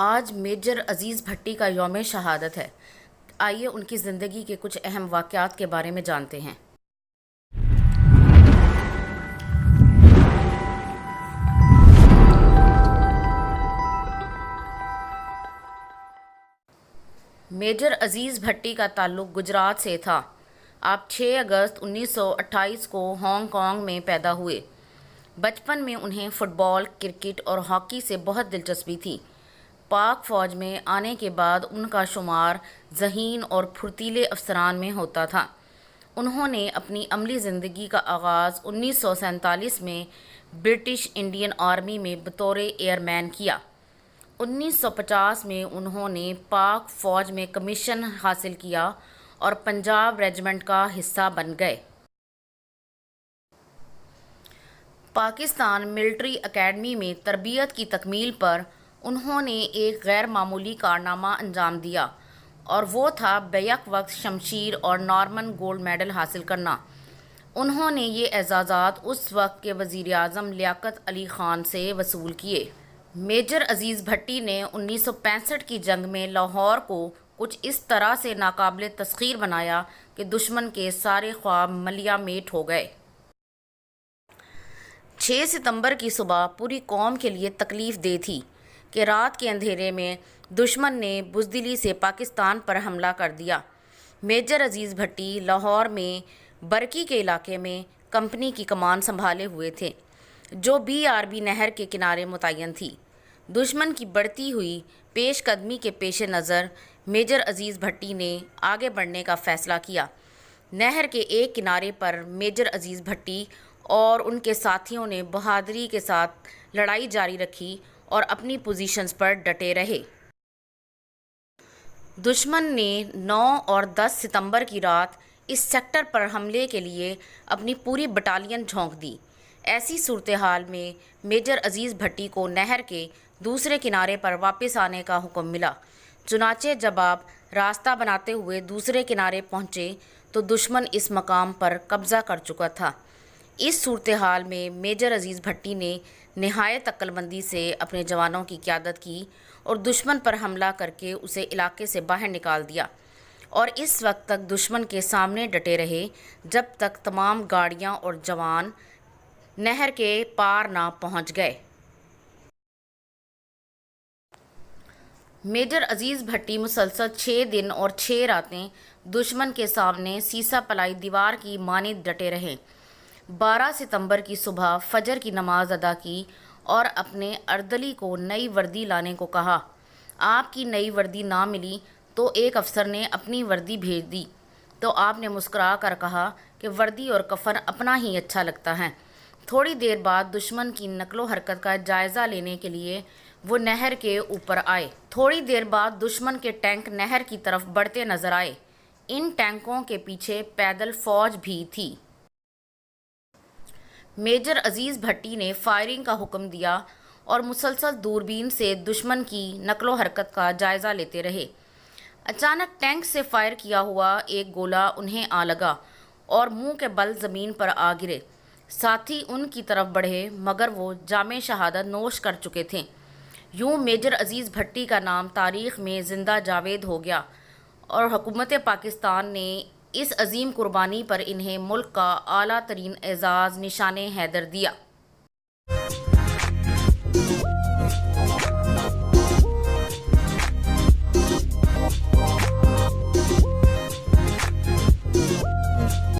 آج میجر عزیز بھٹی کا یوم شہادت ہے۔ آئیے ان کی زندگی کے کچھ اہم واقعات کے بارے میں جانتے ہیں۔ میجر عزیز بھٹی کا تعلق گجرات سے تھا۔ آپ 6 اگست 1928 کو ہانگ کانگ میں پیدا ہوئے۔ بچپن میں انہیں فٹ بال، کرکٹ اور ہاکی سے بہت دلچسپی تھی۔ پاک فوج میں آنے کے بعد ان کا شمار ذہین اور پھرتیلے افسران میں ہوتا تھا۔ انہوں نے اپنی عملی زندگی کا آغاز 1947 میں برٹش انڈین آرمی میں بطور ایئر مین کیا۔ 1950 میں انہوں نے پاک فوج میں کمیشن حاصل کیا اور پنجاب ریجمنٹ کا حصہ بن گئے۔ پاکستان ملٹری اکیڈمی میں تربیت کی تکمیل پر انہوں نے ایک غیر معمولی کارنامہ انجام دیا اور وہ تھا بیک وقت شمشیر اور نارمن گولڈ میڈل حاصل کرنا۔ انہوں نے یہ اعزازات اس وقت کے وزیر اعظم لیاقت علی خان سے وصول کیے۔ میجر عزیز بھٹی نے 1965 کی جنگ میں لاہور کو کچھ اس طرح سے ناقابل تسخیر بنایا کہ دشمن کے سارے خواب ملیہ میٹ ہو گئے۔ 6 ستمبر کی صبح پوری قوم کے لیے تکلیف دہ تھی کہ رات کے اندھیرے میں دشمن نے بزدلی سے پاکستان پر حملہ کر دیا۔ میجر عزیز بھٹی لاہور میں برکی کے علاقے میں کمپنی کی کمان سنبھالے ہوئے تھے، جو BRB نہر کے کنارے متعین تھی۔ دشمن کی بڑھتی ہوئی پیش قدمی کے پیش نظر میجر عزیز بھٹی نے آگے بڑھنے کا فیصلہ کیا۔ نہر کے ایک کنارے پر میجر عزیز بھٹی اور ان کے ساتھیوں نے بہادری کے ساتھ لڑائی جاری رکھی اور اپنی پوزیشنز پر ڈٹے رہے۔ دشمن نے 9 اور 10 ستمبر کی رات اس سیکٹر پر حملے کے لیے اپنی پوری بٹالین جھونک دی۔ ایسی صورتحال میں میجر عزیز بھٹی کو نہر کے دوسرے کنارے پر واپس آنے کا حکم ملا۔ چنانچہ جب آپ راستہ بناتے ہوئے دوسرے کنارے پہنچے تو دشمن اس مقام پر قبضہ کر چکا تھا۔ اس صورتحال میں میجر عزیز بھٹی نے نہایت عقل مندی سے اپنے جوانوں کی قیادت کی اور دشمن پر حملہ کر کے اسے علاقے سے باہر نکال دیا اور اس وقت تک دشمن کے سامنے ڈٹے رہے جب تک تمام گاڑیاں اور جوان نہر کے پار نہ پہنچ گئے۔ میجر عزیز بھٹی مسلسل 6 دن اور 6 راتیں دشمن کے سامنے سیسا پلائی دیوار کی مانند ڈٹے رہے۔ 12 ستمبر کی صبح فجر کی نماز ادا کی اور اپنے اردلی کو نئی وردی لانے کو کہا۔ آپ کی نئی وردی نہ ملی تو ایک افسر نے اپنی وردی بھیج دی تو آپ نے مسکرا کر کہا کہ وردی اور کفن اپنا ہی اچھا لگتا ہے۔ تھوڑی دیر بعد دشمن کی نقل و حرکت کا جائزہ لینے کے لیے وہ نہر کے اوپر آئے۔ تھوڑی دیر بعد دشمن کے ٹینک نہر کی طرف بڑھتے نظر آئے۔ ان ٹینکوں کے پیچھے پیدل فوج بھی تھی۔ میجر عزیز بھٹی نے فائرنگ کا حکم دیا اور مسلسل دوربین سے دشمن کی نقل و حرکت کا جائزہ لیتے رہے۔ اچانک ٹینک سے فائر کیا ہوا ایک گولہ انہیں آ لگا اور منہ کے بل زمین پر آ گرے۔ ساتھی ان کی طرف بڑھے مگر وہ جام شہادت نوش کر چکے تھے۔ یوں میجر عزیز بھٹی کا نام تاریخ میں زندہ جاوید ہو گیا اور حکومت پاکستان نے اس عظیم قربانی پر انہیں ملک کا اعلیٰ ترین اعزاز نشان حیدر دیا۔